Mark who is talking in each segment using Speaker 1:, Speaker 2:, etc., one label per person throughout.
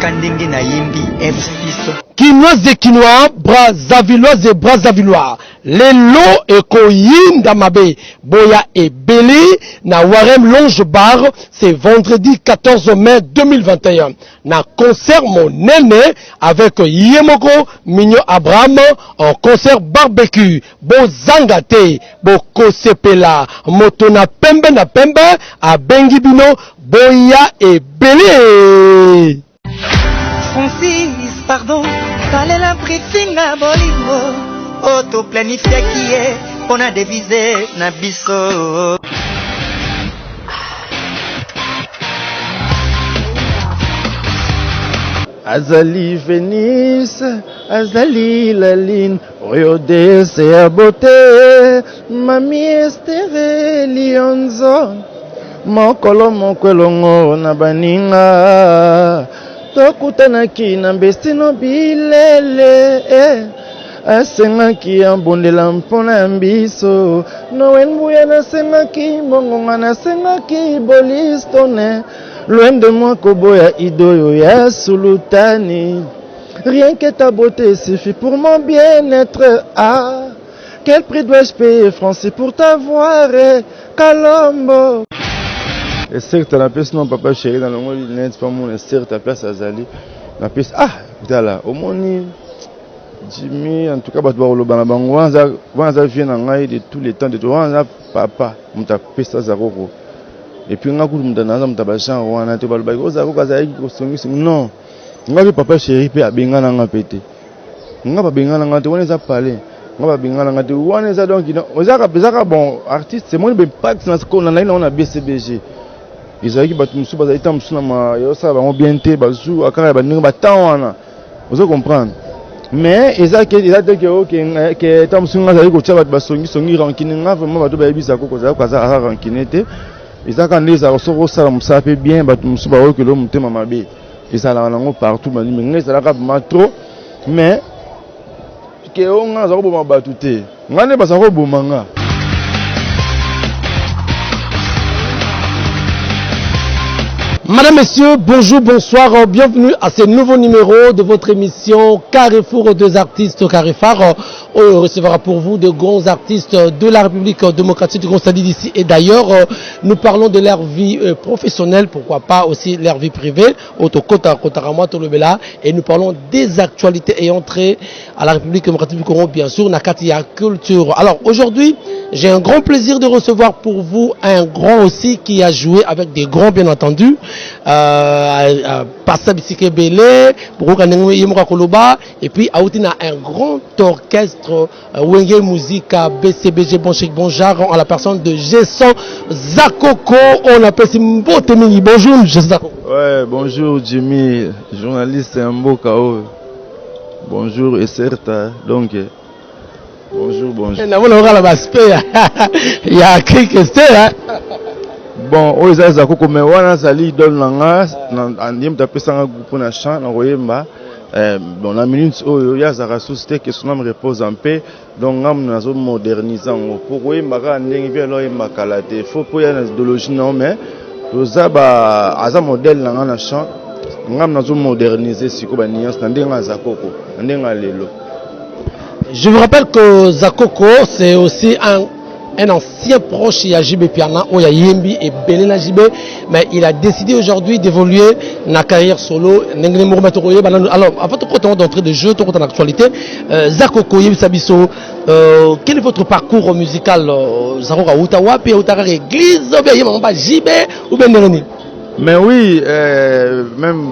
Speaker 1: Kandenge na yimbi F6
Speaker 2: Kinoise et Kinois, Brazzavilloise et Brazzavillois. Les lots et koyinda mabe. Boya et Belé, na Warem Longe Bar, c'est vendredi 14 mai 2021. Na concert mon néné avec Yemoko, Mignon Abraham, en concert barbecue. Bo Zangate, Bo Kosepela, Motona Pembe na Pembe, à Bengibino, Boya et Belé.
Speaker 1: Francis, pardon, fallait la préfinga bolingo. Auto planifié qui est, on a dévisé na biso.
Speaker 3: Azali Venise, Azali Laline, Oyode c'est à beauté, Mami Estere Lionzo, Mokolo Mokolongo na baninga, Tokutanaki na bestino bilele, Asengaki ambondela mpona mbiso, Noenbuya na sengaki, Mongonga na sengaki bolistone, loin de moi koboya idoyo ya sulutani. Rien que ta beauté suffit pour mon bien-être. Ah, quel prix dois-je payer français pour t'avoir, Kalombo? Et certes la pièce non papa chéri dans le monde n'est pas mon certes ta place Azali. La pièce voilà au moni Jimmy en tout cas bato ba na bango wanza vient na ngai de tous les temps de toi wanza papa muta pesa za roko. Et puis on a couru mutana mutabasha wana te balba oza ko kaza yiki ko songi non ngabi papa chéri pe abenga na ngapete ngaba benga na ngate wana za parler ngaba benga na ngate wana za donc oza ka bon artiste c'est moi be pax na ko na ina on BCBG izaki batu musu baza ita musu na ma yo sa ba bien te bazu akara ba ninga ba tawana ozo comprendre mais ezaki que ta musu nga za ko tshaba ba songi rankine nga vraiment batu ba yebisa ko za kaza rankine te. Ezaka ndeza osoko sala musape bien batu musu ba okelo mutema mabe ezala nango partout mani mais ezala ka trop mais ke onga za ko boma batu te ngane ba sa ko bomanga.
Speaker 2: Madame, Messieurs, bonjour, bonsoir, bienvenue à ce nouveau numéro de votre émission Carrefour des artistes Carrefour. On recevra pour vous de grands artistes de la République démocratique du Congo d'ici et d'ailleurs. Nous parlons de leur vie professionnelle, pourquoi pas aussi leur vie privée, et nous parlons des actualités ayant trait à la République démocratique du Congo, bien sûr, Nakatia Culture. Alors aujourd'hui, j'ai un grand plaisir de recevoir pour vous un grand aussi qui a joué avec des grands, bien entendu. Passa Bisike Belé, et puis Aoutina un grand orchestre Wenge Musica BCBG bon genre en la personne de Jason Zakoko. On appelle Mbotemini. Bonjour Jason Zakoko.
Speaker 3: Ouais, bonjour Jimmy, journaliste Mbokao. Bonjour et certes donc bonjour.
Speaker 2: Il y a quelques stères.
Speaker 3: Bon, oza Zakoko mais wana sali don nanga andiem tapesanga groupe na chant na royemba bon la minute oyo ya zaka société que son nom repose en paix donc ngam nazo moderniser ngo pour royemba ka ndenge bien royemba kala te faut pour ya idéologie non mais oza ba aza modèle nanga na chant ngam nazo moderniser siko ba nuance na ndenga Zakoko ndenga lelo.
Speaker 2: Je vous rappelle que Zakoko c'est aussi un ancien proche de JB Piana, où il y a Yembi et Belena JB, mais il a décidé aujourd'hui d'évoluer dans la carrière solo. Alors, avant d'entrer de jeu, en actualité, Zakoko Yembi Sabiso, quel est votre parcours musical? Zakoko Outawa, puis Outawa Église, ou bien JB, ou bien Neroni?
Speaker 3: Mais oui, même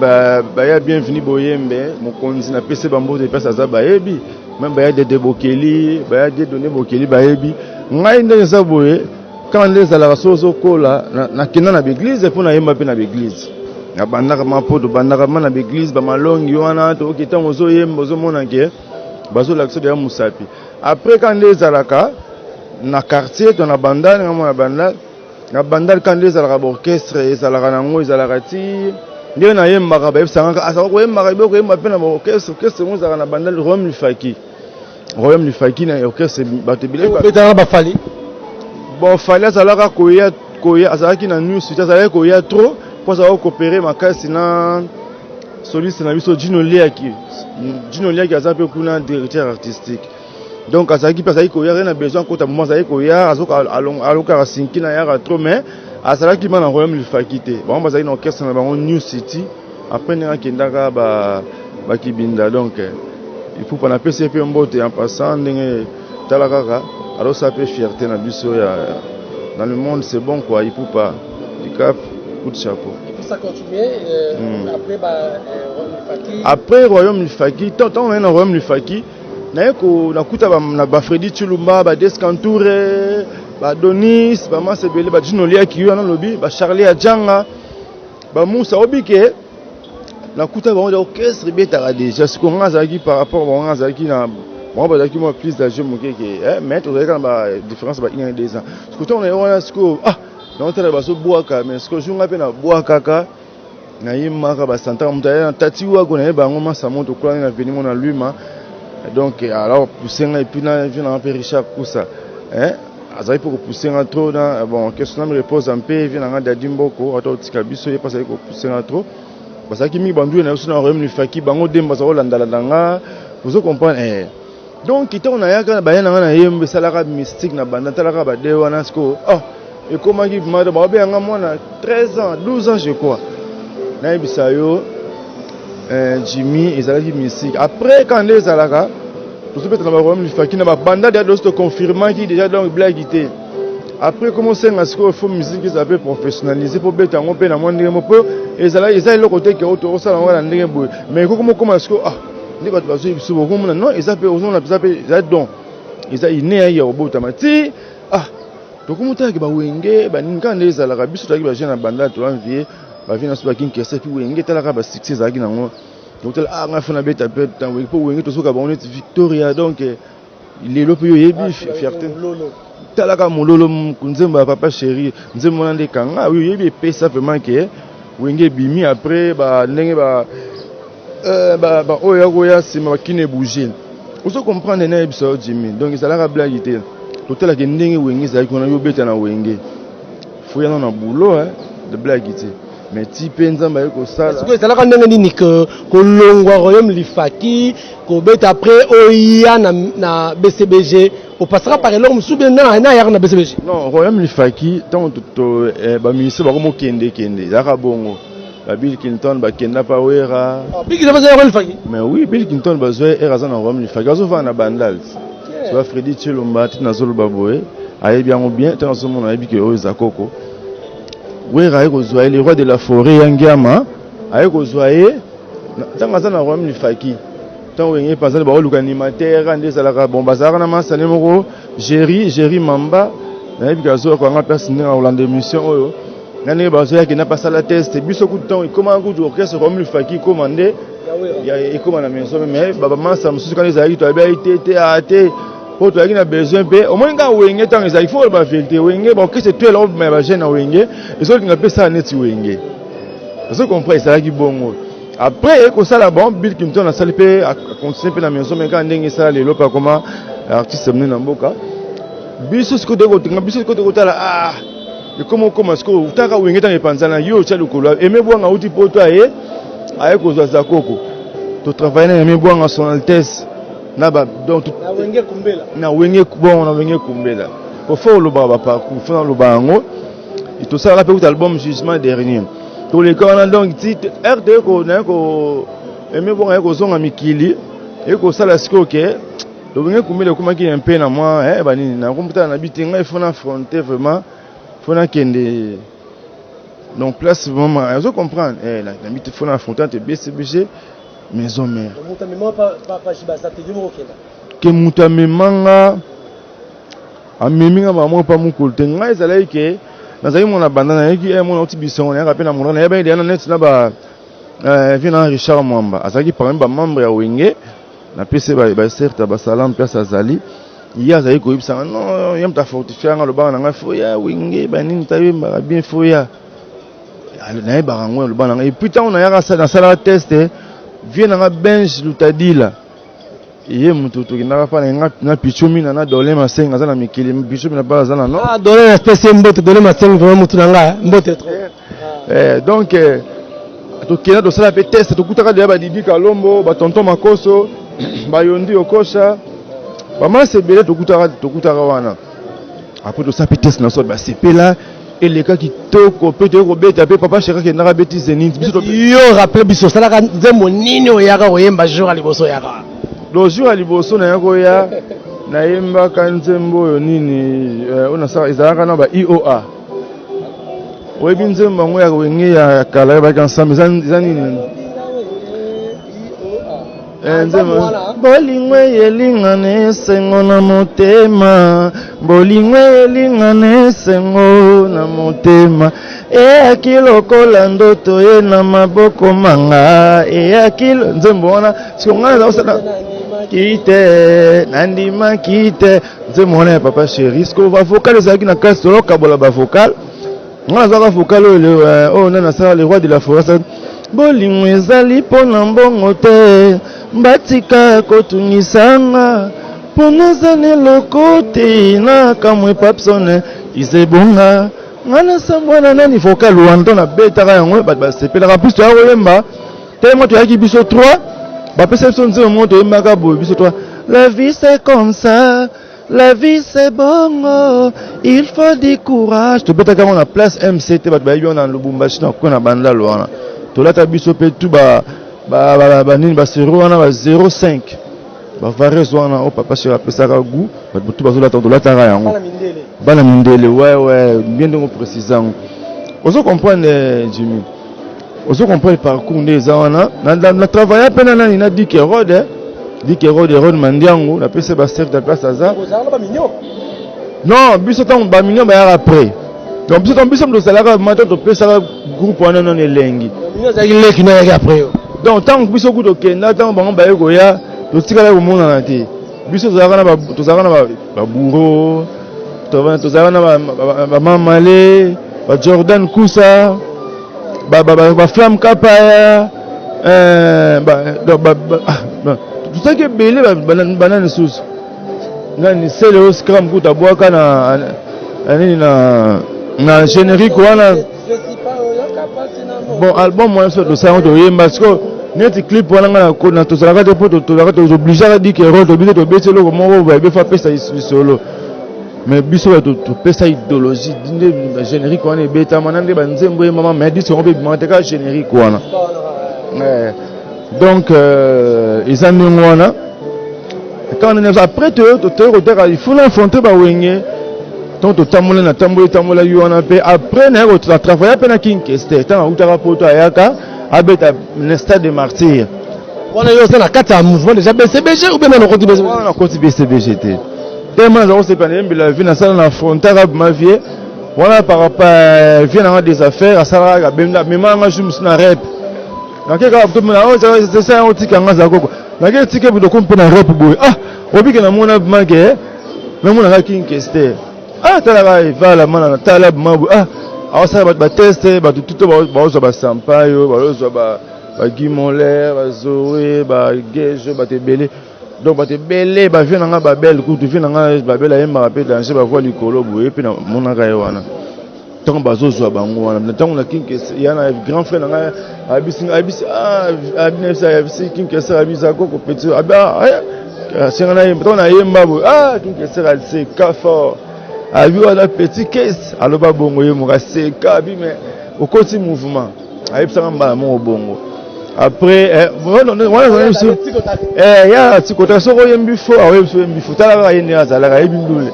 Speaker 3: bienvenue Boyembe, mon conduit n'a pas de bambou de personnes à Bayebi, même des débokeli, des données bokeli Bayebi. Ngai ndeza boye quand les ala sozo kola na kina na l'église pour na yemba pe na l'église na bandaka mapoto bandaka na l'église ba malongi wana to okita mozo yemba zo mona ke bazo l'accès de musapi après quand les alaka na quartier to na bandal na bandal quand les alaka orchestre ezalaka nango ezalaka ti ndio na yemba ka ba sanga asa ko yemba ka be ko yemba pe na orchestre mo zaka na bandal Rome Lifaki Royaume du Faki na orchestre batebile
Speaker 2: ba fali
Speaker 3: bon fali azalaka koya azalaki na news azalaki koya trop pour ça coopérer makasi na soliste na biso Gino Liaki aza pe kuna directeur artistique. Donc azaki pasaki ko yara na besoin ko ta moment azaki ko ya azoka aloka sinki na yara trop mais azalaki mana royaume lifakite. Bon bazaki na orchestre na bango New City après na kendaka ba kibinda donc il faut pas na PCP mbote en passant ndenge talaka alors ça peut fierté na biso ya dans le monde c'est bon quoi, il faut pas du cap coup de chapeau.
Speaker 2: Ça continue
Speaker 3: après royaume lifaki tant on est dans royaume lifaki na kuta ba Freddy Chulumba ba Descantoure ba Donis ba Masebele ba Gino Liaki yo na lobby ba Charlie Adjanga ba Moussa Obike na kuta ba orchestre betara déjà ce qu'on a zaki par rapport ba zaki na moi ba zaki moi plus d'âge mokeke mais tu regardes ba différence ba 1 et 2 ans ce que on est ce que non tala baso boaka mais ce que junga pe na boaka ka na yimaka ba santa mutaya na tati wa ko na bango masa moto kwa na veni mona luma donc alors pousser et puis na vient en Richard Koussa azali pour pousser trop na bon question me repose un peu vient na Dadimboko ato tikabiso ye passer ko pousser trop parce que mi bandu na so na royaume lifaki bango demba za olanda langa vous comprenez donc ito na yaka ba yana na yembe salaka mystique na banda talaka ba de wana sko et comment il m'a demandé à moi 13 ans 12 ans je crois na bisayo Jimmy ezalaki mystique après quand les alaka tout se peut dans le royaume lifaki na ba banda de dosto confirmant qui déjà donc blague était après commencer à ce qu'il faut musique qui s'appelle professionnaliser pour bêter en pe na monde mo peu ezalaki le côté que auto ça na ndenge boy mais comment ce que ndi ba bazo biso beaucoup non ezapé on a ezapé donc ezainé ya obotamati donc muta ki ba wenge ba ninga ndeza la biso taki ba jeune banda to envier ba vina so ba kin kese ki wenge talaka ba succès zaki nango donc tel nga fona beta pe tan wenge po wenge to so ka ba onet Victoria donc il est le peu yebi fierté talaka mololo kunzemba papa chéri nzembo na ndekanga oui yebi pesa vraiment que wenge bimi après ba ndenge ba oya sima ba kine bouger on se comprendre na ebiso Jimmy donc ça la blague était total que ndenge wenge za ko na yo beta na wenge faut ya na boulot de blague était mais ti penza ba ko sala
Speaker 2: parce que ça la ndenge nini ko longwa royaume lifaki ko beta après oya na BCBG on passera par l'homme soubien na ya na BCBG
Speaker 3: non royaume lifaki tant to ba ministre ba ko mo kende za ka bongo Bill Clinton ba kenda pa wera
Speaker 2: Bill Clinton ba lifaki
Speaker 3: mais oui Bill Clinton ba zo era za na royaume lifaki zo va na bandal soit Freddy Chilomba tina zolo baboé aye bien ou bien tant zo mona ebi ke o zakoko wera aye ko zo le roi de la forêt yangiama aye ko zo aye tanga za na royaume lifaki tant wenge pasal ba luka animateur ande salaka bon bazara na masane moko Jerry Mamba na ebi ka zo ko nga place ni Hollande émission oyo nani ba zo ya kina pasal la test biso ku temps comment ku orchestre royaume lifaki commandé ya ekoma na maison mais baba masa mususu quand ils arrivent to ba été até pour toi qui a besoin pe au moins quand wenge tant il faut ba vérité wenge bon que c'est toi là mais ba jeune wenge les autres qui appellent ça net wenge parce que comprendre ça qui bon après ko ça là bon Bill Clinton a salipé a continuer pe na maison mais quand ndenge ça les lopa comment artiste mné na mboka biso ce côté là et comment est-ce que utaka wenge tant epanzana yo cha lukolo aimé bwanga uti poto aye ko za koko to travailler na aimé bwanga son altesse na ba donc na wenge kumbela ko faut le baba parcours faut le bango et tout ça là peut album jugement dernier tous les cas donc titre RD ko na ko aimé bon ko zonga mikili et ko sala siko ke le wenge kumbela kuma ki un peu na moi bani na computer na bitinga il faut affronter vraiment faut na kende donc place vraiment je comprends la bit faut affronter te BCBG maison mère que mutamemanga ameminga mama pa mukolte ngai ezalaki ke nazali mona banda na yeki mona otibisongo na kapena mona na yeba na net na ba vina Richard Mwamba azaki parmi ba membre ya wenge na PC ba certes ba salam place azali iya azali ko ibisa non yam ta fortifier nga loba na ngai foya wenge ba nini tabemba bien foya na yeba ngo loba na ngai et puis tant on a yaka ça dans sala test vient na bench lutadila iye mutu tukindaka pa na pichumi na dole masenga za na mikili pichumi na pa za na non
Speaker 2: dole na espèce mbote dole masenga vraiment mutu nanga mbote trop
Speaker 3: donc tokenda tosala pe test tokutaka deya badidi kalombo batonton makoso bayondi okosha bamasi ebele tokutaka wana apres tosala pe test na so basepela eleka kitoko pe toyei kobeta pe papa shera kendaka beti zenit
Speaker 2: yo rappele biso osalaka nzembo nini oyaka koyemba jour ya liboso oyaka
Speaker 3: lo jour ya liboso naya koya nayembaka nzembo oyo nini ezalaka na ba IOA oyebi nzembo yango ya wenge ya kala yebaki ensemble eza nini bolingo elingana esengo na motema bolingo elingana esengo na motema eyaki lokola ndoto ye na maboko manga eyaki nzembo wana sikonga ezakosala kite nandima kite nzembo wana ya papa chéri siko bavocal ezalaki na kasi tolokabola bavocal nga nazwaka vocal oyo nani asala le roi de la forêt bolingo ezali mpo na mbongo te batika kotungisanga mpo nazali eloko te nakamwe papsone izebonga nga nasambwana nani vocal wana na betaka yango bato basepelaka plus toya koyemba te mo toyaki biso 3 bapesa biso nzembo mo toyembaka boye biso 3 la vie c'est comme ça. La vie c'est bon, il faut du courage. Tu peux te faire la place MCT, tu vas y aller dans le Lubumbashi, dans le banda loana. Tu l'as tabiso pe tout ba 0,5. Ba vareuse wana o papa chéri apesa ka goût, ba tout bazo la to la tara yango. Bana mindele, ouais, bien de préciser. Ozo comprendre Jimmy. Ozo comprendre le parcours des wana. Na travailler peine na dit que Rode dit que Rode Mandiango, la PC ba chef de place Aza. Non, biso tant ba mignon ba après. Donc biso ndo salaire matin to pesa groupe wana non elengi.
Speaker 2: Mignon za ile ki na après.
Speaker 3: Donc tant biso ku to kenda tant bango ba yeko ya to tikala ko mona na te. Biso zaka na ba bourreau. To zaka na ba mamale, ba Jordan Kousa, ba Flamme Kapaya, tout ça que belé banane sous ngani c'est le scrum kuta boaka na générique wana bon album moi so de ça on yemba parce que net clip wana na to sala ka poto to la to obligé à dire que roto bito to bete lo mo ba be fa pesa solo mais biso to pesa idéologie dinde générique wana e beta manande ba nzembo e mama mais dit on be manteka générique wana donc ils en ont quand on est après il faut l'affronter ba wenge donc tamola na tamola yuana pe après na ko travailler pe na Kinkester tant utaka poto ayaka abeta le stade de martyr
Speaker 2: wana yo ça na kata mouvement déjà BCBG ou bien na côté BCBG
Speaker 3: na côté BCBG te tellement ça c'est pas la vie na ça na affronter ma vie voilà par rapport vient dans des affaires ça la bemba même nga jumsi na rep na keka kutumana c'est ça on tika ngaza koko na keka tika bido ko mpena rep boy obike na mona mage na mona ka Kinkester tala ba vala mana na tala mabu awasa ba tester ba tout ba ba sampayo ba Guimolaire ba Zoé ba Gejo ba tebele donc ba tebele ba vient nga ba belle ku tu vient nga ba belle ayemba rapé danger ba voix likolo boye pe na mona ka wana tant bazozwa bango wana tant na Kinkester yana grand frère nga abisi Kinkester abisa koko petit sengana yemba na yemba bo Kinkester c'est fort abi wala petit case aloba bongo ye moka seka bi mais au côté mouvement ayebisaka mbala mo bongo après ya tikota soko yembi fo awebso yembi fo tala yende azalaka yebi ndule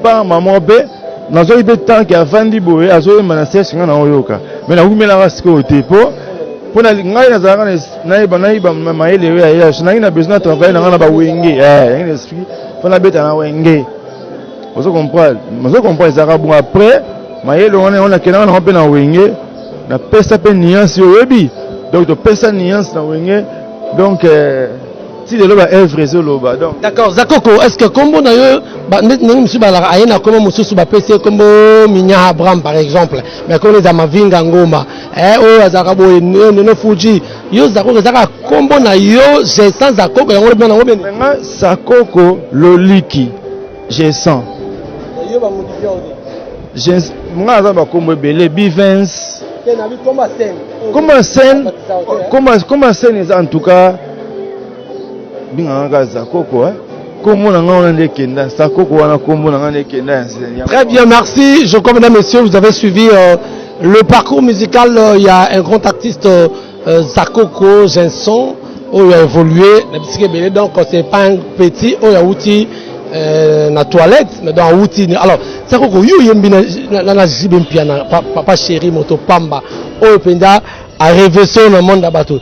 Speaker 3: pa maman be nazo ibe tant que avandi boye azo yemba singa na oyoka mais na kumela ka siko po na ngai nazalaka na iba maele ya na ina besoin de travailler na ba wenge ina esprit po na beta na wenge. Vous comprenez ça bon après mayelo on a kena on na wenge na pesa pe nuance yobi donc to pesa nuance na wenge donc si de loba œuvre zo loba donc
Speaker 2: d'accord Zakoko est-ce que combo na yo ba monsieur bala ayena comme mususu ba pesa combo Minya Abraham par exemple mais comme les amavinga ngoma azaka boye no Fuji yo Zakoko zaka combo na yo j'ai sans Zakoko yango bien nango ben
Speaker 3: Zakoko loliki j'ai sens moi, je vais combo belé Bivens, Comment scène en tout cas binga Zakoko hein.
Speaker 2: Très bien, merci. Je crois, mesdames et messieurs, vous avez suivi le parcours musical. Il y a un grand artiste, Zakoko Genson, où il a évolué. Donc, c'est pas un petit, où il y a outil na toilette, mais dans outil. Alors, Zakoko, you yembi na jibem piana, papa chéri, moto pamba, où penda a rêvé sur le monde d'abattu.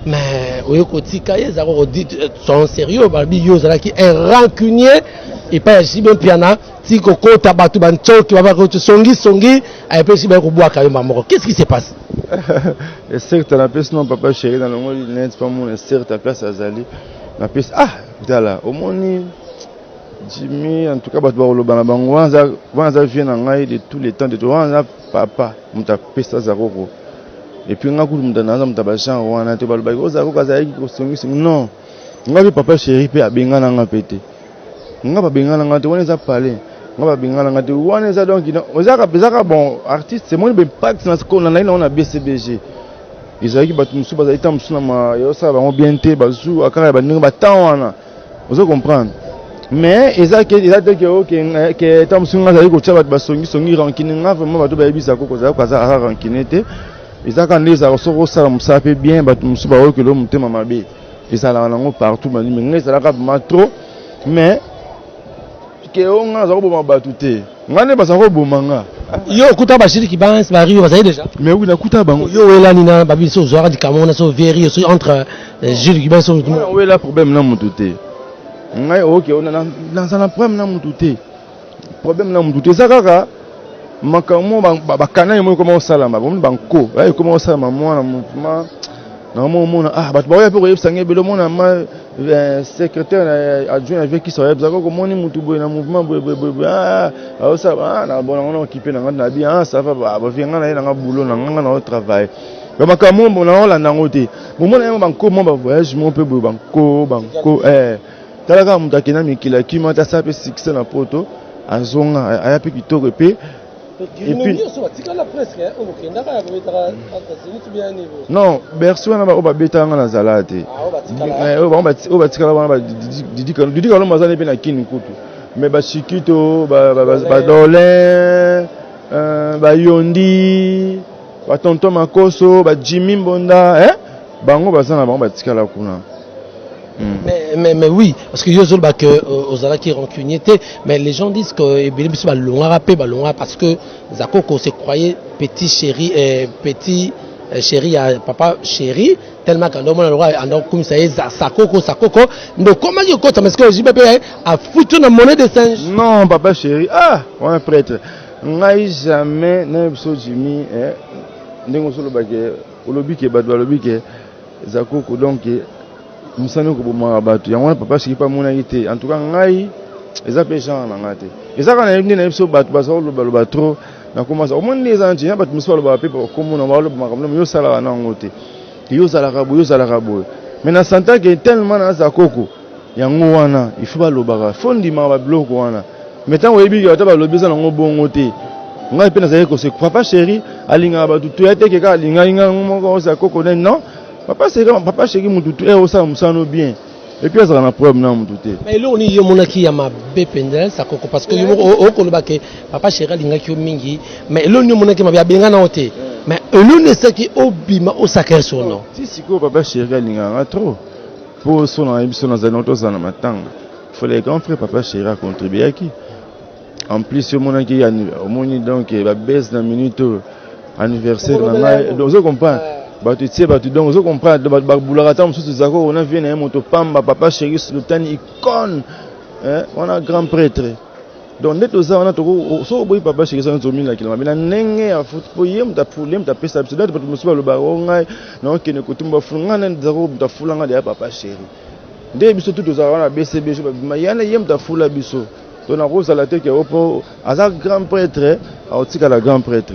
Speaker 2: Mais oui, kotika Zakoko dit son sérieux, balbi yo zalaki un rancunier et pas jibem piana. Si Koko tabatu bancho qui va pas songi et puis si ben boire quand même. Qu'est-ce qui se passe?
Speaker 3: Et certes la pièce non papa chéri dans le monde il n'est pas mon certes la place Azali la pièce là au moni Jimmy en tout cas batu ba lobana bango wanza vient na ngai de tous les temps de wanza papa muta pesa Zakoko et puis ngaku mutana muta ba chan wana te ba loba ko Zakoko azali ko songi non ngabi papa chéri pe abenga na nga pété nga ba benga na nga te wana za parler nga bingala ngati wana za donc ozaka bon artiste c'est moi ben impact na ce na on a BCBG izaki batu musu bazali ta musu na ma yo ça ba bien te bazu akara ba ninga ba tawana ozo comprendre mais ezaki que ta musu nga zali ko tsa ba songi rankine nga vraiment batu ba yebisa ko za ko za rankine te ezaka ndeza ko soko sala musa pe bien batu musu ba ko lo mutema mabe ezala nango partout mani mais ezala ka ma trop mais que on a zabo mabatute ngane basa ko bomanga
Speaker 2: yo kuta bashiri ki balance bari yo déjà
Speaker 3: mais oui na kuta bango
Speaker 2: yo wela ni na babi so zora di kamona so veri so entre Jules qui so
Speaker 3: on wela problème na mutute ngai OK on a dans un problème na mutute ça kaka makamo ba kana yo comment salama bon banko ay comment salama moi na mouvement na mona batu ba ya pe ko yebsange belo mona ma secrétaire adjoint avec qui ça yebza ko moni mutu boy na mouvement boy ça na bon on occupé na bien ça va ba venga na boulot na travail ba makamo na la nangote mona yo banko mo ba voyage mo pe boy banko talaka mutaki na mikila ki mata ça pe succès na poto azonga aya pe kitoko pe. Et puis non, berceau na ba beta nga na zalate. On va tikala ba didi kalo mazane pe na kini kutu. Mais ba chikito ba dolin ba yondi ba tonton makoso ba Jimmy Mbonda bango bazana ba tikala kuna.
Speaker 2: Mais oui, parce que Yozol que Ozala qui rancunier, mais les gens disent que Bénébisu va longa parce que Zakoko se croyait petit chéri à papa chéri tellement quand on a le roi comme ça Zakoko donc comment il compte parce que JBP a foutu la monnaie de singe.
Speaker 3: Non papa chéri on est prêtre ngai jamais na biso Jimmy ndingo solo bake olobike badwa lobike Zakoko donc musano ko boma batu yango papa chéri pas mona ité en tout cas ngai eza pe genre na ngate eza kana yindi na biso batu baso lo trop na commence au moins les anti ya batu muso lo ba pe ko mona ba lo makamno yo sala na ngote yo sala kabo mais na santa que tellement na Zakoko yango wana il faut ba lo ba fondi ma ba bloko wana metan oyebi yo ta ba lo bisa na ngobongo te ngai pe na zaye ko se papa chéri alinga ba tutu ya te ke ka alinga ngo ko Zakoko non papa chéri mututu osa musano bien et puis ça na problème na mututu
Speaker 2: mais là on y yomona ki ya mabe pendel Zakoko parce que yo ko loba ke papa chéri linga ki mingi mais là on yomona ki mabe benga na ote mais elu ne sait ki obima o sacré son nom
Speaker 3: si siko papa chéri linga trop pour son na biso na zanoto za na matanga faut les grands frères papa chéri a contribué à qui en plus yomona ki omoni donc ba baisse na minute anniversaire na ngai donc je comprends batu tse batu donc je comprends ba boulaka ta mususu Zakoko on a vu na moto pamba papa chéri sultani icône on a grand prêtre donc net oza on a to so boy papa chéri ça zomi la kilama na nenge ya football yem ta problème ta pesa absolument batu mususu lo ba ngai na okene kutumba funga na Zakoko ta fulanga de papa chéri nde biso tout oza na BCB ba yana yem ta fula biso to na rosa la teke opo aza grand prêtre a otika la grand prêtre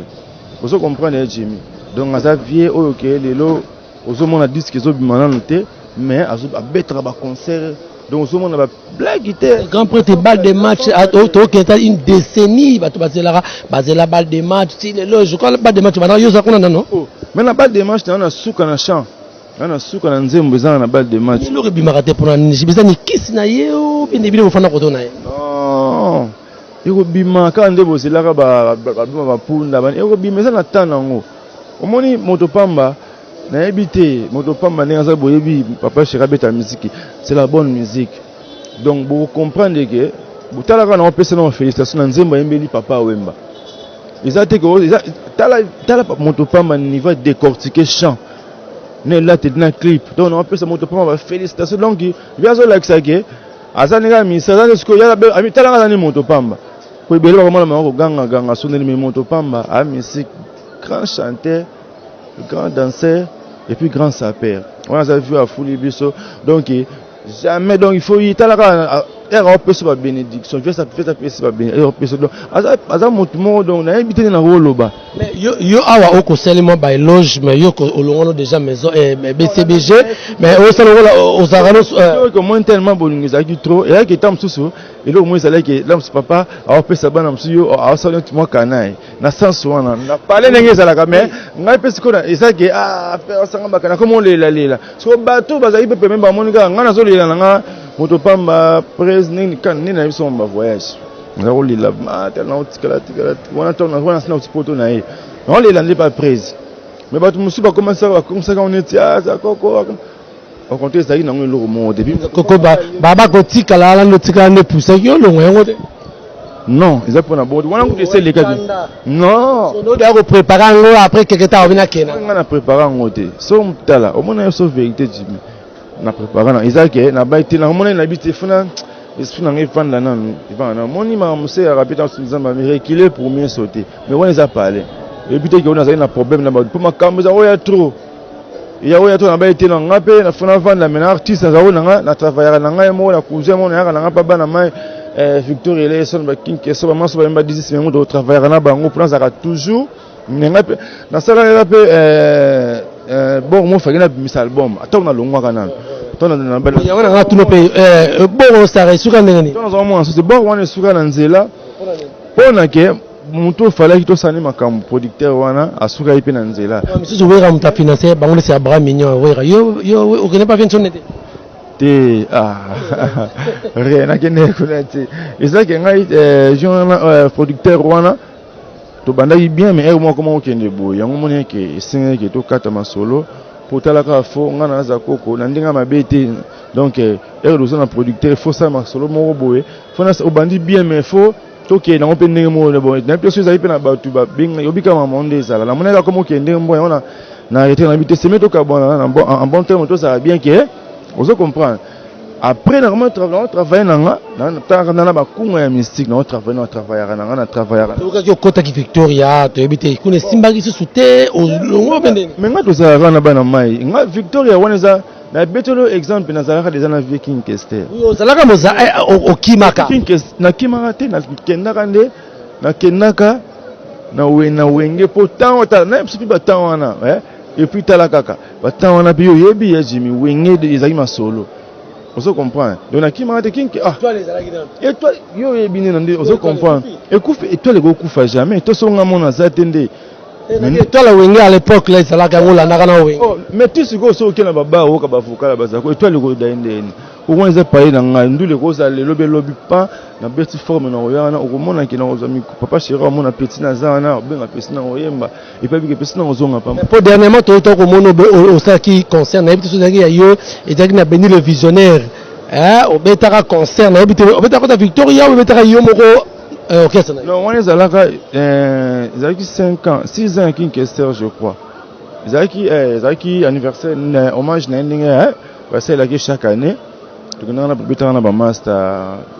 Speaker 3: vous comprenez Jimmy. Donc à Xavier OK lelo ozomona disque zo bimana noté mais azo betra ba concert donc ce monde a blague était
Speaker 2: grand prêtre balle de match une décennie la balle de match si je crois la balle de match non
Speaker 3: mais la balle de match on a souka na champ on a souka na nzembo za na balle de match
Speaker 2: le bimaka pour na nibisa ni kiss na yeo binde bile ofana ko na
Speaker 3: non iko bimaka ndebo zelaka ba punda ba iko bimeza na tanango omoni motopamba na habité motopamba nenga boyebi papa Chirabeta musique c'est la bonne musique donc vous comprenez que vous talaka na opesa na félicitations na nzembo yembeli papa wemba ezate ko tala motopamba niveau décortiquer chant ne là te na clip donc na opesa motopamba félicitations donc bien zo like ça que azanega misa za siko ya ami talaka na motopamba ko ebele ba komona mako ganga soneli me motopamba a musique grand chanteur grand danseur et puis grand sapeur. On a vu à Foulibiso. Donc, jamais, donc il faut y aller à la bénédiction. Je vais faire la bénédiction. Aza motumo donc na habité na roloba.
Speaker 2: Mais yo awa oko seulement by loge mais yo olongono déjà maison BCBG mais au salon aux aranos
Speaker 3: que moi tellement bolingiza ki trop et là qui tam susu et là au moins ça là que là papa a pesa bana msuyo a salon tu moi kanai na sens wana na parler ndenge za la mais ngai pesa ko na ça que faire sanga bakana comme on lela so bato bazali pe même ba monika ngana zo lela nga motopamba presse ni na biso ba voyage nga ko lela mata na utikala wana to na wana sina utipoto na ye on lela n'est pas presse mais bato musu ba commencer comme ça on est ça koko au contraire ça na ngelo mo depuis
Speaker 2: koko baba ko tikala la no tikala ne pousse yo lo ngwe ngote
Speaker 3: non ils a pour na bon wana ko essayer les cas non
Speaker 2: so no da ko préparer ngo après quelque temps obina kena
Speaker 3: nga na préparer ngote so mtala o mona yo so vérité Jimmy na préparer na izake na baiti na mona na biti funa esprit na ngefanda nan ivana moni ma muse ya rapide en nzamba me reculer pour mieux sauter mais on les a parlé et puis que on a un problème là pour ma kamza oya trop ya oya trop na baiti na ngape na funa vanda mais artiste za ona na travailler na ngai mo na kuze mo na nga pa bana mai Victor ele son ba kinke so ba maso ba mba 10 minutes de travailler na bango pour ça toujours ngape na sala ya pe bon mo fa gina mis album ata na longwa kana tona na bela
Speaker 2: ya wana ngatu no pe bon ça resuka ndengani
Speaker 3: tona zo mo c'est bon wana suka na nzela pona ke mutu fallait to sani makambo producteur wana asuka ipe na nzela
Speaker 2: misusu wera muta financer bango c'est Abraham Mignon wera yo o connaît pas bien son été
Speaker 3: te rien na kene kunati isa ke ngai jeune producteur wana to bandaki bien mais moi comment on kende boy yango moni ke singa ke to kata masolo pour talaka fo ngana za koko na ndinga mabete donc na producteur faut ça masolo mo boy faut na obandi bien mais faut to ke na on pe ndenge mo le boy na peso za ipe na batu ba binga yobika ma monde za la mona ka comment kende mbo ona na arrêter na bité c'est meto ka bona en bon terme to ça bien que vous comprenez. Après, normalement, travailler dans la kunga ya mystique, on travaille na travailler.
Speaker 2: Oka kota ki Victoria, to ebite kune simba ki sute o longo bende.
Speaker 3: Mais nga to za na bana mai. Nga Victoria waneza na betolo exemple na zalaka des na Viking Kester.
Speaker 2: Yo zalaka moza o kimaka.
Speaker 3: Na kimaka te na kendaka nde na kendaka na wenge pourtant na psi ba tawana et puis talakaka. Ba tawana bi yo yebi ya Jimmy wenge de ezaki masolo. On comprend. Donc na kimaka te kinki et toi yo yebini na nde on comprend. Et toi le gokufa jamais. To songa mona zatende.
Speaker 2: Mais toi la wenge à l'époque là zalaka ngola na kana wenge.
Speaker 3: Oh, mais tu siko so ke na baba o ka bafuka la bazako. Et toi le go dainde. Au moins ça paye na nga ndu le go za le lobi pas na beti forme na oyana o mona ki na ozami papa chéri mona petit na zana benga petit na oyemba et puis que petit na ozonga pas.
Speaker 2: Pour dernièrement to ko mono au ça qui concerne habite so ya yo et donc na beni le visionnaire au betaka concerne habite au betaka Victoria au betaka yo moko orchestre.
Speaker 3: Non, on est là zaki 5 ans 6 ans qui Kester je crois. Zaki anniversaire hommage na ndinga parce que chaque année tukuna na bita na ba master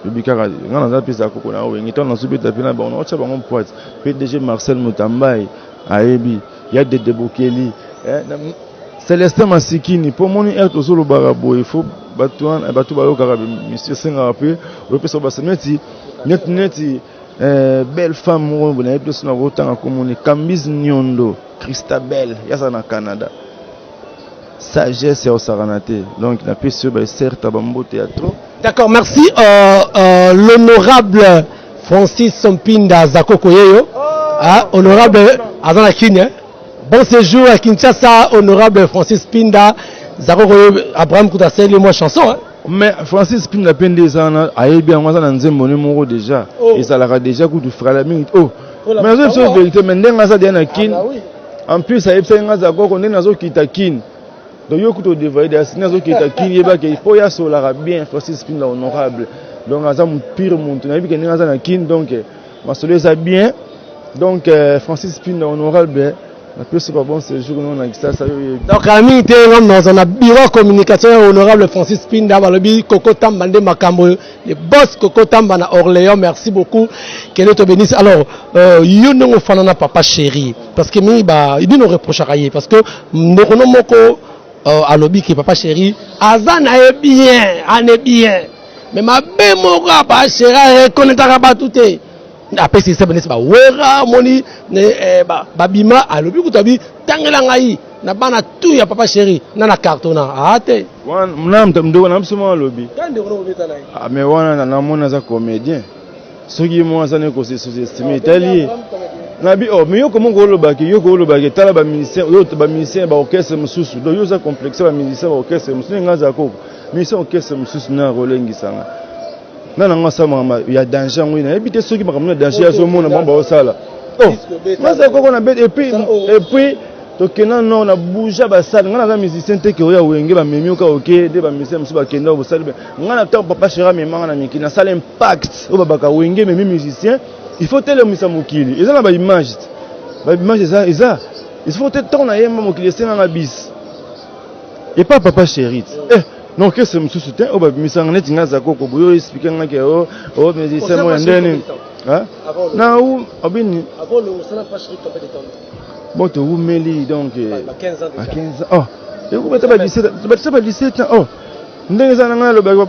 Speaker 3: bibikaka ngana za pesa koko na wengi tona subita pina ba on chaba ngom poite PDG Marcel Mutambai ayebi ya de Bokeli Célestin Masikini pour moni être solo barabo il faut batu ba yo kaka monsieur Senga pe le pesa ba semeti net belle femme mo na plus na votanga komoni Kambiz Nyondo Christabel yasa na Canada sagesse au saranate donc na pesi ba certes bambote ya trop
Speaker 2: D'accord, merci. L'honorable Francis Mpinda Zakokoyeyo, honorable Azana Kine. Bon séjour à Kinshasa, honorable Francis Mpinda Zakokoyeyo, Abraham Koutassé, les mots chansons.
Speaker 3: Mais Francis Mpinda Pende Zana, aïe bien, moi, ça n'a pas déjà. Et ça l'a déjà coup de frère la minute. Oh, mais je suis vérité, mais n'est-ce pas Diana Kin. En plus, ça y est, c'est un Zako, on est dans un Kin. Donc, il faut dévoiler des signes qui il faut y aller bien, Francis Mpinda honorable. Donc, on a un pire monde. On a vu qu'il y a un Kin, donc, on a ça bien. Donc, Francis Mpinda honorable. La plus c'est pas bon ce jour on a ça
Speaker 2: donc ami était dans un bureau de communication honorable Francis Mpinda balobi Coco Tamba de Makambo le boss Coco Tamba na Orléans, merci beaucoup que Dieu te bénisse. Alors yo non fanana papa chéri parce que mi ba il nous reproche rien parce que nokono moko alobi que papa chéri azana est bien mais ma bémo papa chéri reconnaîtra pas tout est après c'est ça wera moni babima alobi kutabi tangela ngai na bana tout ya papa chéri na cartona ate
Speaker 3: wan mnam tamdo na msuma alobi
Speaker 2: kande ono beta nai
Speaker 3: mais wana na mona za comédien soki mo za ne ko se sous-estimer itali na bi mais yo comment golobaki tala ba musicien ba orchestre mususu do yo za complexe ba musicien ba orchestre mususu ngaza ko musicien orchestre mususu na rolengi sanga nana ngasa mama ya danger ngwina ebite soki makamuna danger ya somona bamba osala oh masa koko na bête et puis to kena non na bouger ba sala ngana za musicien te ke oya wenge ba memi oka oke de ba musicien musu ba kenda bo sala ngana ta papa chéra memanga na miki na sala impact o babaka wenge memi musicien il faut tele misa mokili eza na ba image eza il faut te tourner yema mokili c'est na bis et pas papa chéri non que c'est monsieur soutien au babi misanga neti ngaza koko boyo expliquer ngake o musicien mo ndeni hein na ou abini
Speaker 2: avant le sana pas chéri tombé de temps
Speaker 3: bon to umeli donc
Speaker 2: 15 ans
Speaker 3: à 15 ans oh et vous mettez pas 17 ans oh ndenge za ngana lo babi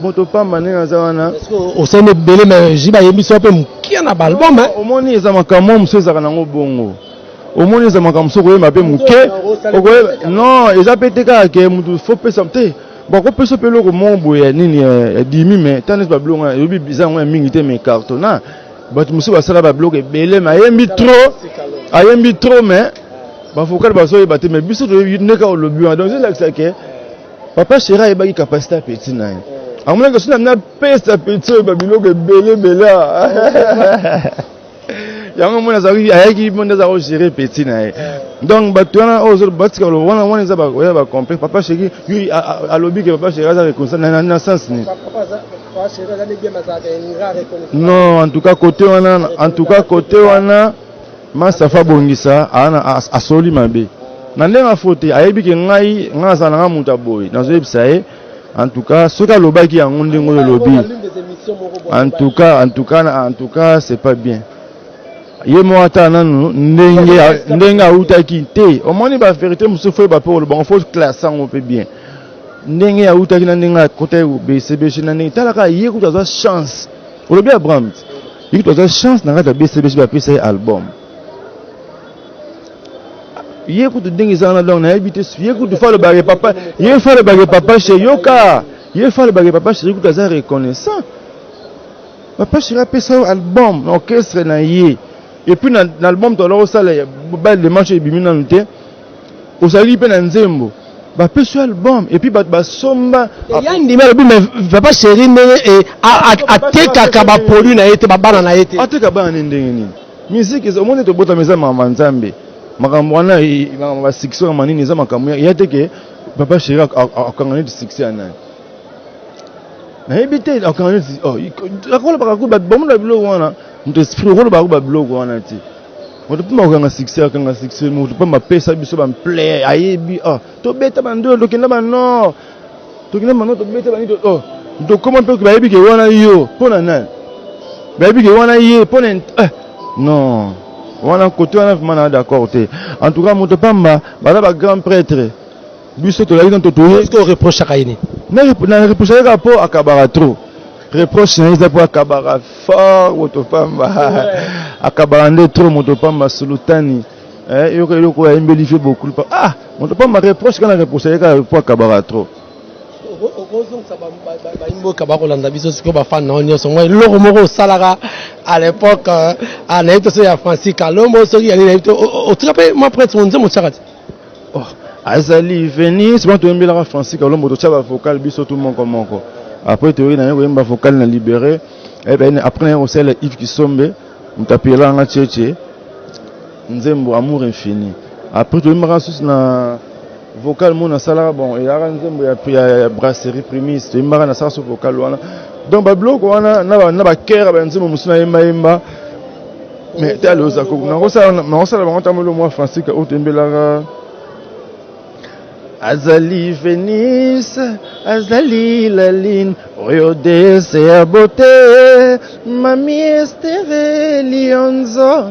Speaker 3: moto pamba nenga za wana
Speaker 2: est-ce que au sein de belé mais jiba yebiso pe mukia na balbum hein
Speaker 3: au moni za makamo mseza kana ngo bongo au moni za makamo soko yema pe muke non eza peteka ke mutu faut pe samte bon ko peso pelo ko mombo ya nini dimi mais tanes ba blonga yobi bizango ya mingi te mais cartona bat musu basala ba bloke belé mais ayembi trop mais ba fokal ba so yebate mais biso to neka o lobi donc c'est là que papa chéra e ba ki capacité petit na amona que suna na pesta petit ba biloko belé yango mona zawi ayaki monde za o gérer petit na donc batwana ozo batika lo wana za ba comprendre papa chéri lui a lobby que papa chéri za reconnaître na sens ni papa chéri za bien mazaka en reconnaître non en tout cas côté wana masafa bongisa ana asoli mabe na ndenga faute ayebi ke ngai ngaza na muta boy nazo yebisa en tout cas soka lobaki yango ndengo yo lobby en tout cas c'est pas bien yemo ata nanu ndenge autaki te omoni ba vérité musufu ba pour le bon faut classer on peut bien ndenge autaki na ndenge côté BCB na ndenge talaka yeku taza chance olobi Abraham yeku taza chance na ngata BCB ba pesa album yeku to ndenge zana donc na habité yeku to faire le bagage papa yeku faire le bagage papa chez yoka yeku faire le bagage papa chez yeku taza reconnaissant papa chez pesa album orchestre na yé. Et puis dans l'album tu as ça les manches bimina nté osali pe na nzembo ba pe sur album et puis ba somba
Speaker 2: ya ndima le mais papa chéri et ateka ka ba produit na été ba bana na été
Speaker 3: ateka ba ndenge ni musique est au monde to bota meza mama nzambe makambo wana ba succès manini za makambo ya teke papa chéri akangani de succès ana na ebité akangani oh akola ba ko ba bomo na bilo wana mto esprit rolo ba blogo wana ti moto pima okanga succès moto pima pesa biso ba play ayebi to beta bando to kenda ba no to kenda ba no to beta ba ni to comment peut que ba yebi ke wana yo pona nan ba yebi ke wana ye pona non wana côté wana vraiment d'accord te en tout cas moto pamba ba grand prêtre biso to la dans to
Speaker 2: est-ce que reproche à Kaini
Speaker 3: na reproche ka po akabara trop reproche na pour akabara fort motopamba akabara nde trop motopamba sultani yoko embellifier beaucoup motopamba reproche kana reproche ka pour akabara trop
Speaker 2: à l'époque à Francis Kalombo
Speaker 3: azali Venise bon tombela Francis Kalombo to chaba vocal biso tout mon comme après tu na yemba vocal na libéré et ben après on sait Yves Kisombe mtapela nga cheche nzembo amour infini après tu me rasus na vocal mon sala bon et ya nzembo ya brasserie primis tu me na saso vocal wana donc ba bloc wana na ba kera ba nzembo musuna yemba mais tu allez osa ko na sala ba ntamolo moi Francis ka otembela azali Venise, azali la ligne, Rio de sa beauté, mami estere lionzo,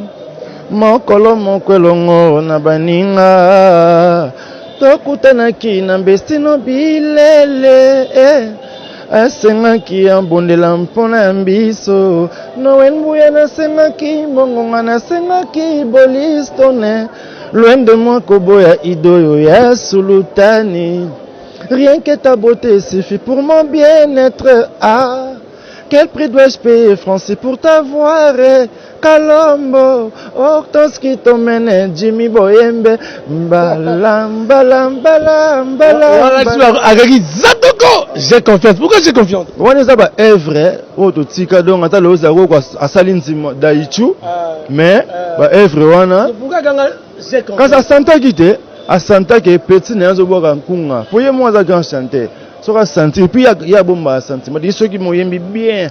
Speaker 3: mokolo mokolongo na baninga, tokutanaki na bestino bilele, asengaki ambondela mpona mbiso, nowenbuya nasengaki, mbongonga nasengaki bolistone, loin de moi koboya idoyo ya sultani. Rien que ta beauté suffit pour mon bien-être. Ah, quel prix dois-je payer Francis pour t'avoir? Kalombo, Hortense qui t'emmène, Jimmy Boyembe, balam, balam, balam, balam. J'ai confiance. Pourquoi j'ai confiance? On est là, œuvre, autotika donc ata le zaro quoi, asalinzi daichu, mais œuvre wana. Quand ça senta quitté, à santa que petit n'est pas un kunga. Pour moi ça grand chanter, ça va sentir. Puis il y a bomba à sentir. Mais des ceux qui m'ont aimé bien,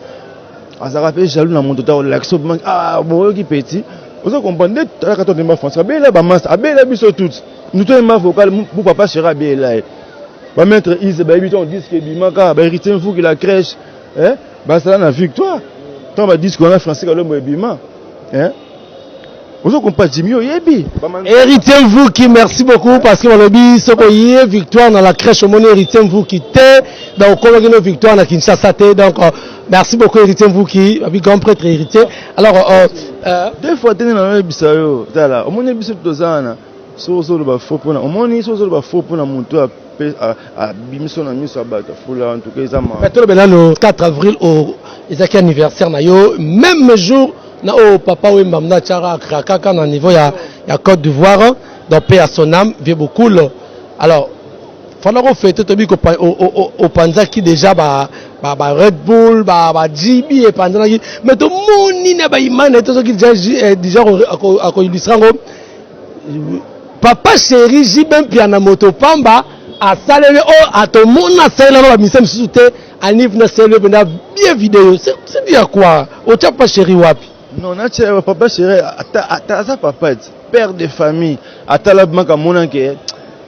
Speaker 3: à ça rappelle jaloux dans mon total l'accès ah bon qui petit. Vous comprenez? Quand on est ma France, abel la masse, abel la biso toutes. Nous tous ma vocal pour papa chera bien là. Va mettre Ise ba biton disque bimaka, ba héritier vous qui la crèche, hein? Ba ça la victoire. Tant ba disque on a français Kalombo bima, hein? Vous comprenez Jimmy Oyebi.
Speaker 2: Héritier vous qui merci beaucoup parce que on a dit ce qu'on y est victoire dans la crèche au monde héritier vous qui t'est donc on a une victoire dans Kinshasa donc merci beaucoup héritier vous qui a vu grand prêtre héritier. Alors
Speaker 3: deux fois tenir dans le bisayo, là, au monde biso tozana, so ba faux pour na, au monde so ba faux pour na monto à bimiso na miso abata fula en tout cas ça
Speaker 2: mais tout le 4 avril au Isaac anniversaire na yo même jour na o papa ou mamna chara kaka na niveau ya Côte d'Ivoire donc paix à son âme vieux beaucoup alors fallait qu'on fête to bi ko au panza qui déjà ba Red Bull ba GB et panza mais to moni na ba imane to qui déjà à illustrer papa chéri jibem piana moto pamba a salé à ton monde na salé na ba misem soute anif na salé bien vidéo c'est bien quoi au tapa chéri wapi.
Speaker 3: Non, papa chéri, ça papa, père de famille, la banque à mon enquête,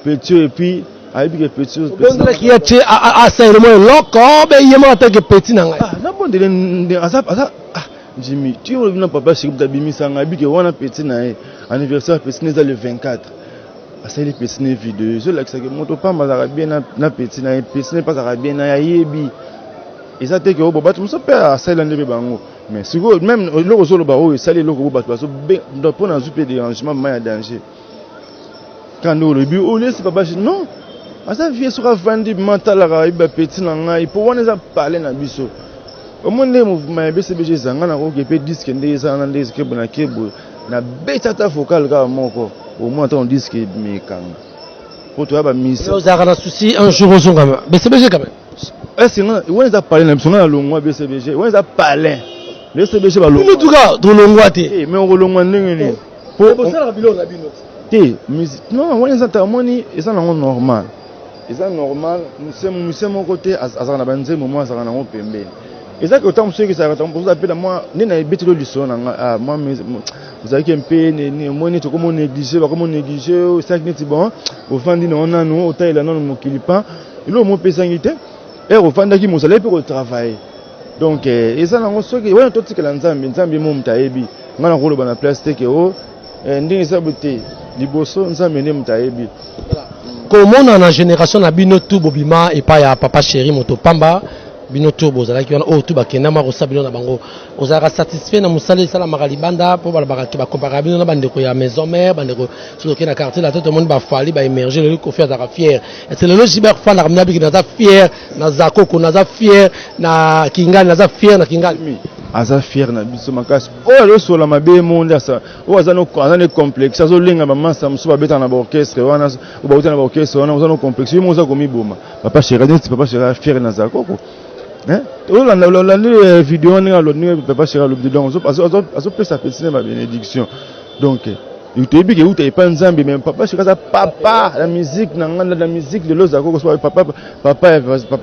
Speaker 3: petit et puis, avec que petit.
Speaker 2: Donc, qui a tué à Saint-Romain, l'encore, mais il est mort que petit.
Speaker 3: Ah, non, bon, Jimmy, tu es venu papa chéri, tu as bimi ça, avec que on a petit anniversaire, petit n'est le 24. Ah, c'est les petits vidéos, je l'ai dit que mon papa m'a bien na petit n'est pas bien na yebi. Et ça t'es que au bobat, tu me sais pas, ça il a levé bango. Mais si vous même le réseau le barreau, ça les locaux parce que pour un super dérangement, mais il y a danger. Quand nous le but, on laisse papa non. À ça vient sur un vendu mental à la petit nanga, il pour on les a parlé dans biso. Au moins les mouvements BCBG zanga na ko pe disque ndeza na ndeza ke bona kebo na beta ta vocal ka moko. Au moins on disque mais quand. Pour toi ba miss.
Speaker 2: Vous avez un souci un jour aux quand même. BCBG quand même.
Speaker 3: Est-ce que on les a parlé dans son longwa BCBG, on les a parlé. Le CBG va
Speaker 2: l'eau. Tout cas, dans l'ongouate.
Speaker 3: Mais on relongue n'engeni. Pour ça la bilo la bino. Non, on les a moni et ça non normal. Et ça normal, nous sommes mon côté à na banze moment ça na ngo pembe. Et ça que autant ceux qui ça pour appeler moi ni na beti le son à moi vous avez un peu ni moi ni to comme négliger ba comme négliger ça qui est bon au fandi non on a nous autant il a non mo kilipa. Il a mon pesangité et au fandi qui mo salaire pour travailler. Donc et ça nango soki wana totikela nzambe mo mutayebi ngana ko loba na plastique o ndingi sabuté liboso nzambe ne mutayebi
Speaker 2: comment dans la génération na bino tout bobima et pas ya papa chéri moto pamba bino to bozalaki wana o to bakenda ma rosabino na bango ozalaka satisfait na musala sala makalibanda po bala ba comparer bino na bandeko ya maison mère bandeko soki na quartier la tout le monde ba fali ba émerger le ko faire za fier et c'est le Gilbert Fall na mna biki na za fier na zakoko na za fier na Kingani na za fier na Kingani
Speaker 3: aza fier na biso makasi o lo sola mabe monde asa o azano complexe azo linga mama samso ba beta na ba orchestre wana o ba utana ba orchestre wana ozano complexe mo za komi boma papa chéri papa chéri fier na zakoko hein o la vidéo ni alo ni papa chéri lo donc azo pesa petite ma bénédiction donc il te dit que vous pas nzambe mais papa chéri papa la musique la musique de l'ozako soit papa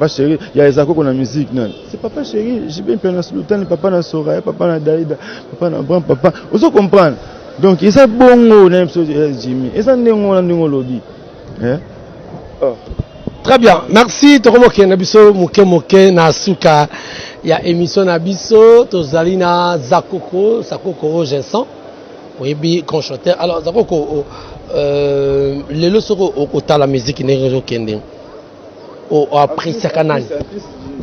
Speaker 3: chéri il y a ezako na musique non c'est papa chéri j'ai bien pena sultan papa na Soraya papa na Daïda papa na Bram papa vous comprendre donc il ça bongo na Jimmy et ça ndingo na ndingo lobby hein oh
Speaker 2: très bien merci tokomoke na biso moke na suka ya émission na biso tozali na Zakoko Jenson oui, chanteur. Alors, Zakoko, les leçons au la musique n'est pas kende. Au après ce canal.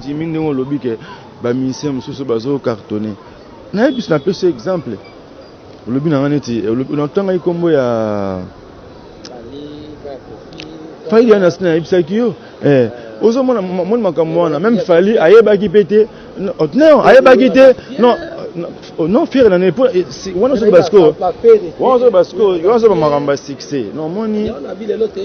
Speaker 3: Jimmy Ndongo lobby que ba musicien mususu bazo cartonné. Na bis na pese exemple. Lobby na ngani lobby na tanga ikombo ya Fali ya nasina ibisakio ozo mona makamwana même Fali ayebaki pété non ayebaki té non fier na nepo wana so basko wana so maramba succès non moni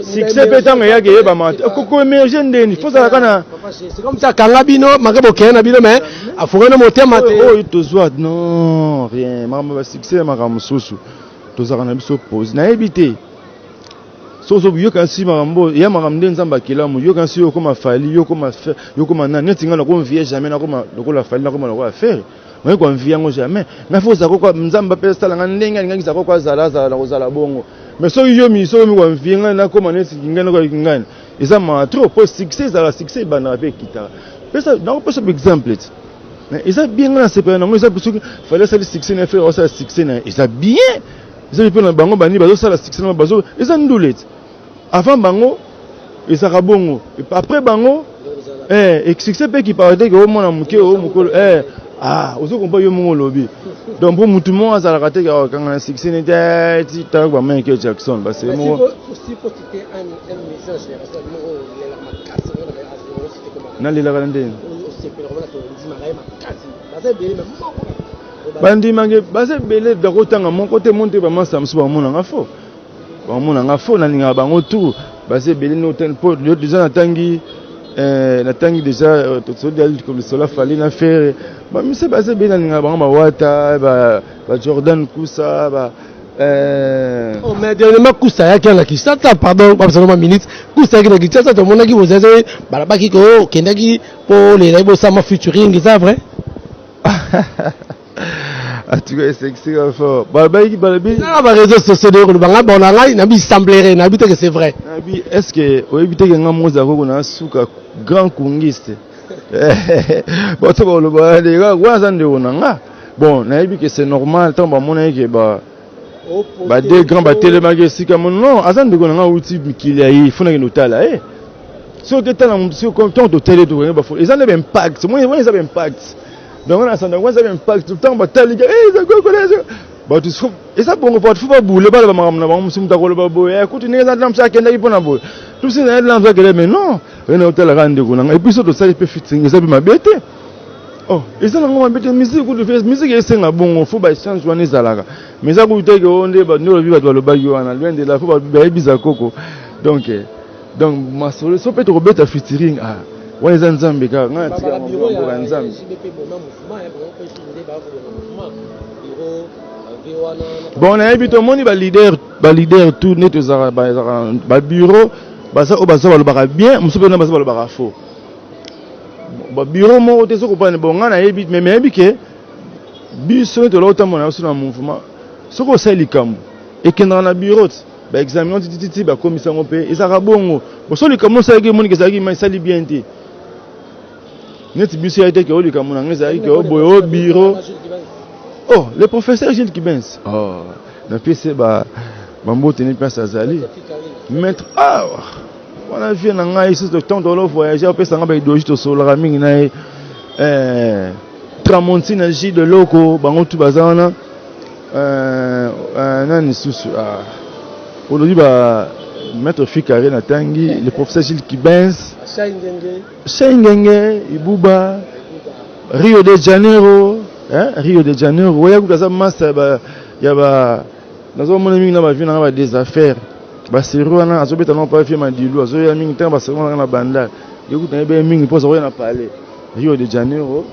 Speaker 3: succès petanga yake yeba mate koko émerger ndeni faut ça kana
Speaker 2: c'est comme ça kanga bino makabo kena bino mais afungana motema te
Speaker 3: oh itozwa non rien maramba succès makam susu tozaka na biso pose na ebité soso yoka si marambo ya maramde nzamba kelamu yoka si yokoma Fali yokoma na netinga na ko vie jamais na koma lokola Fali na koma na ko affaire mais quoi vie yango jamais mais faut ça quoi nzamba pesa la ndenga ngangi za quoi zala kozala bongo mais so yo mi quoi vie na koma netinga na ko ngani eza ma trop pour succès za succès bana avec kita pesa na ko pesa exemple mais eza bien na sepena ngo eza parce que fallait ça le succès na faire ça succès na eza bien eza pe na bango bani bazo sala succès na bazo eza ndulet avant bango eza kabongo après bango et succès pe qui parlait que au mona muke au mukolo ozo kompa yo mongo lobi donc pour mutu mo azala kate ka kanga succès n'était ti ta ba Michael Jackson ba c'est mo
Speaker 2: si faut citer un message
Speaker 3: na lila kalande bandi mange base belé de kotanga mon côté monter ba masamsu ba mona ngafo ba mona ngafo na linga bango tout base belé no ten pot yo déjà natangi déjà tout comme le sola Fali na faire ba mise base belé na linga bango ba wata ba Jordan Kusa ba
Speaker 2: oh mais dernièrement Kusa ya kana kisata pardon pas seulement minute Kusa ya kisata to mona ki bozeze balabaki ko kendaki po les rebo sama featuring c'est vrai
Speaker 3: tu vois c'est sexy fort balabi
Speaker 2: na ba réseaux sociaux de banga bona ngai na bi semblerait na bi que c'est vrai
Speaker 3: nabi est-ce que o éviter que nga moza ko na suka grand kungiste bon to lo ba de ga waza nde onanga bon na yebi que c'est normal tant ba mona que ba de grand ba télémage sika mon non azande ko nga uti mikili ai funa ke notala so que tala so comme tant de télé to ba fo ezande ba impact moi ça ba impact donc on a ça impact tout le temps batali ça quoi bah tu et ça bon faut pas bouler pas ba makamna ba musum ta ko ba boya écoute ne za ndam sa kenda ipona boy tout c'est na ndam sa kele mais non on hôtel rande ko na et puis so to ça peut fitting ça bi mabete oh et ça ngoma mabete musique ko de face musique esenga bongo faut ba change wana ezalaka mais ça ko uteke onde ba no bi ba lo ba yo wana loin de la faut ba biza koko donc ma solution peut être beta featuring ouais les nzambe ka nga tika mboka nzambe bon na ebito moni ba leader tout net za ba bureau basa o basa ba baka bien musobe na basa ba baka faux ba bureau mo te so ko pa ne bon nga na ebit mais ebike biso to lota mona so na mouvement so ko sali kambo e kendra na bureau ba examen titi ba commission pe ezaka bongo bo so li kambo sa ke moni ke sa ki ma sali bien ti net biso été que oli kamona ngeza ke o boyo bureau oh le professeur Gilles Kibens oh na pese ba mambo teni place azali maître on a vu na ngai ici de temps de voyager après ça nga ba idoji to solo mingi na Tramontine J de Loco, Bango Tubazana, Nani Sousu, aujourd'hui, Maître Fikare Natangi, le professeur Gilles Kibens, Shengenge, Ibuba, Rio de Janeiro, Rio de Janeiro, voyez que ça masse, il y a dans un monde où on a des affaires. C'est Rwanda, je vais pas faire ma dilou, je vais mingi temps parce que on a banda. Je vais bien mingi pour ça on parler. Rio de Janeiro,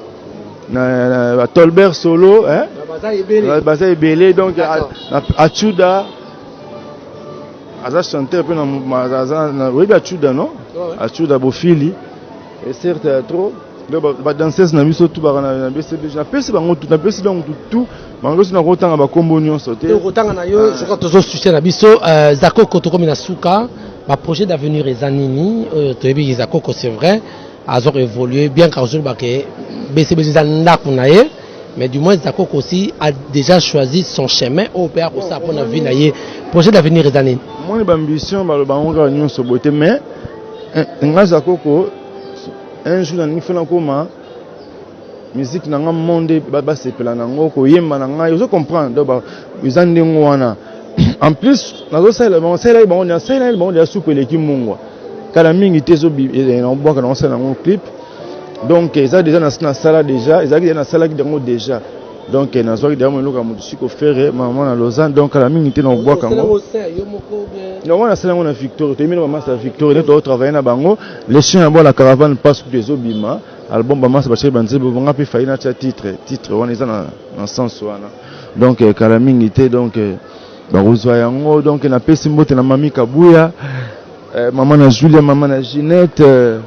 Speaker 3: na Tolbert solo, la Baza Ebele donc à Chuda. Aza chanter un peu na oui à Chuda non? À Chuda Bofili. Et certes trop ba danseuse na biso tout ba na BCB. Na pesi bango tout, na pesi bango tout. Bango sina kotanga ba kombo nyonso te.
Speaker 2: Kotanga na yo, je crois tozo succès na biso Zakoko to comme na suka, ba projet d'avenir ezanini, to yebi Zakoko c'est vrai, azor évolué bien car aujourd'hui ba ke BCB zanda kunaye, mais du moins Zakoko aussi a déjà choisi son chemin au père pour ça pour na vie na ye. Projet d'avenir ezanini.
Speaker 3: Mon ambition ba le bango ka nyonso boté mais nga Zakoko un jour dans fait comment musique na nga monde ba sepela na ngoko yemba na nga yo comprendre donc ils en wana en plus nazo sala bon sala bon ya sala bon ya soupe l'équipe mungwa kala mingi tezo bi na boka na sala na clip donc ils a déjà na sala déjà ils a déjà na sala qui dango déjà donc na zo ki damo loka mutuko faire maman na Lausanne donc kala mingi te na boka ngo non on a sala na Victor te mino maman sa Victor ne to travailler na bango les chiens bon la caravane passe pour des obima album ba masa ba chez banze bo nga pe faina cha titre on est dans sens wana donc kala mingi te donc ba rozwa yango donc na pesi mbote na mami Kabuya maman na Julia maman na Ginette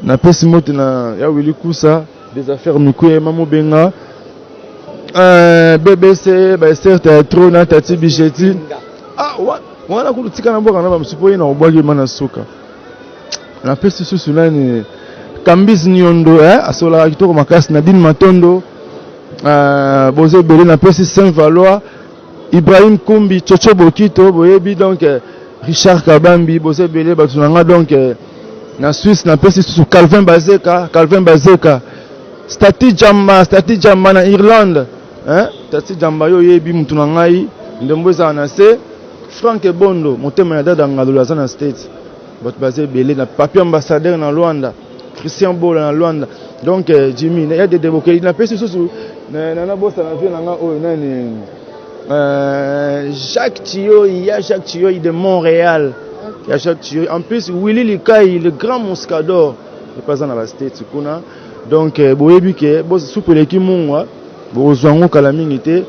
Speaker 3: na pesi mbote na ya Willy Kusa des affaires mikuye maman benga BBC ba certes trop na tati bicheti wana kutika na boka na ba msupo ina obwagi mana suka na pesi susu nani Kambis Nyondo asola kitoko makasi Nadine Matondo Bozé Belé na pesi Saint-Valois Ibrahim Kumbi Chocho Bokito boyebi donc Richard Kabambi Bozé Belé batunanga donc na Suisse na pesi sous Calvin Bazeka Stati Jamba na Irlande Stati Jamba yo yebi mutunanga ndembo za na se Frank Bondo motema ya dada ngalo za na States Bozé Belé na papier ambassadeur na Luanda Christian Bola na Luanda donc Jimmy il y a des dévoqués il n'a pas sous na bossa na vie nanga o nani Jacques Thio de Montréal il y a Jacques Thio en plus Willy Likai le grand Moscador il passe dans la state kuna donc boyebi ke boss soupe l'équipe mungwa bozwango kala mingité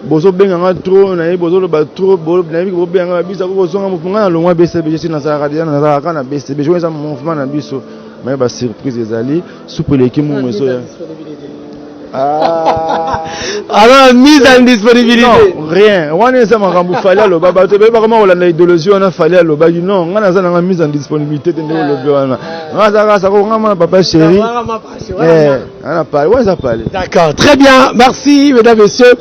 Speaker 3: bozo benga trop na bozo ba trop na bi benga bisa ko zonga mufunga na longwa BCB je na za radio na za kana BCB je za mouvement na biso mais ba surprise ezali soupe l'équipe mungwa so ya
Speaker 2: alors mise en disponibilité
Speaker 3: non rien wana ça makambu fallait lo baba to ba comment on a idéologie on a fallait lo ba non ngana za na mise en disponibilité de lo wana ngana za ko ngama papa chéri ana parlé ouais ça parlé
Speaker 2: d'accord très bien merci mesdames messieurs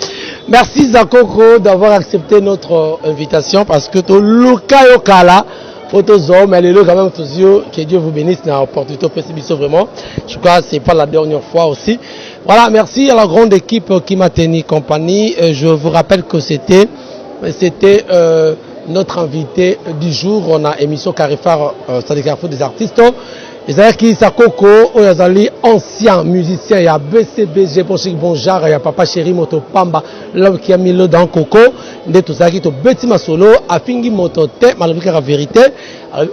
Speaker 2: merci Zakoko d'avoir accepté notre invitation parce que to luka yokala photos hommes elle est là quand même que Dieu vous bénisse dans l'opportunité au vraiment je crois que c'est pas la dernière fois aussi. Voilà, merci à la grande équipe qui m'a tenu compagnie. Je vous rappelle que c'était notre invité du jour. On a émission Carrefour, c'est-à-dire Carrefour des artistes. C'est-à-dire qu'il y a Coco, il y a ancien musicien, il y a BCBG, Bonjour, il y a Papa Chéri Moto Pamba, l'homme qui a mis le dans Coco. Il y a tout ça qui est au Betty Masolo, à Fingi Moto Te, malgré la vérité.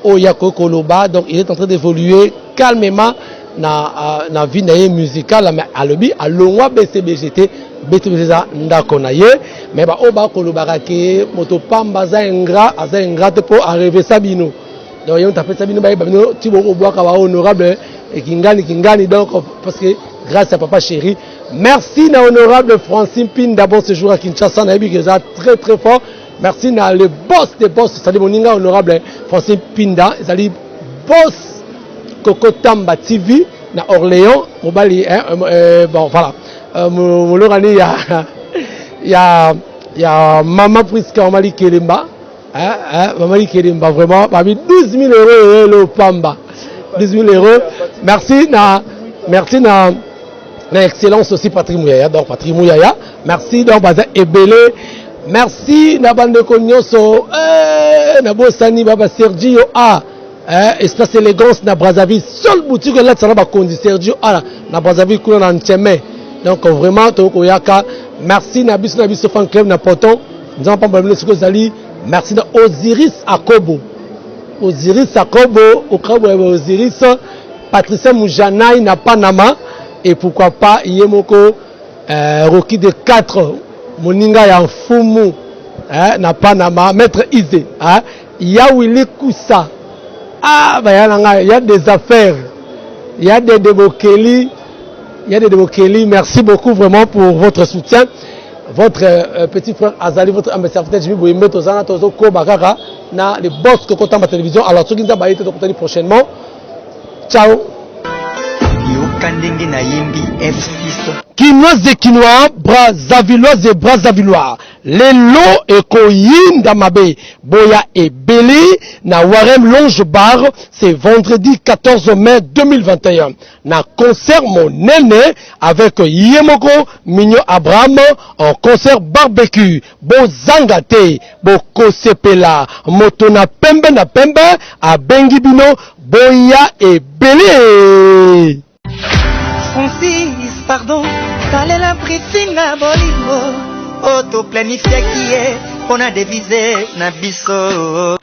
Speaker 2: Il y a Coco Loba, donc il est en train d'évoluer calmement. Na vie musicale mais alobi alongwa BCBGT ndako na ye mais ba oba kolobaka ke moto pamba za ingra te pour arriver sabino donc yon tapé sabino ba bino ti bo obwaka ba honorable et kingani donc parce que grâce à Papa Chéri merci na honorable Francine Pin d'abord ce jour à Kinshasa na bi que ça très très fort merci na le boss des boss c'est moninga honorable Francine Pinda c'est boss Coco Tamba TV na Orléans mobali bon voilà molorani il y a maman Priska Omali Kelemba Mamali Kelemba vraiment parmi 12 000 euros le Pamba 12 000 euros merci na L'excellence aussi Patrick Mouyaya. Donc Patrick Mouyaya, merci donc Baza Ebele. Merci Nabande Konyoso. Nabo Sani Baba Sergio A. Espace élégance na Brazzaville. Seule boutique là ça va conduire Sergio A na Brazzaville qu'on a en chemin. Donc vraiment Tokoyaka. Merci Nabiso fan club na Poton. Nous avons pas problème ce que Zali. Merci na Osiris Akobo. Osiris Akobo, Osiris Patricia Moujanaï na Panama. Et pourquoi pas Yemoko Rocky de 4 Moninga ya Fumu na Panama, Maître Izé, il y a Willy Koussa. Il y a des affaires, il y a des débokeli, merci beaucoup vraiment pour votre soutien. Votre petit frère Azali, votre ambassadeur Jimmy Boyembe, Tozana, Tozo Kobakara, na les boss que comptent ma télévision. Alors, ceux qui nous ont prochainement. Ciao. Kinoise et Kinois, Brazzavilloise et Brazzavillois, Lelo et Koyinda Mabe, Boya et Belé, na Warem Longe Bar, c'est vendredi 14 mai 2021. Na concert mon néné avec Yemoko Mignon Abraham en concert barbecue. Bo Zangate, Bo Kosepela, Motona Pembe na Pembe, à Bengibino, Boya et Belé.
Speaker 1: Francis, pardon, talela prisinga bolingo, auto planifia qui est, on a dévisé na biso.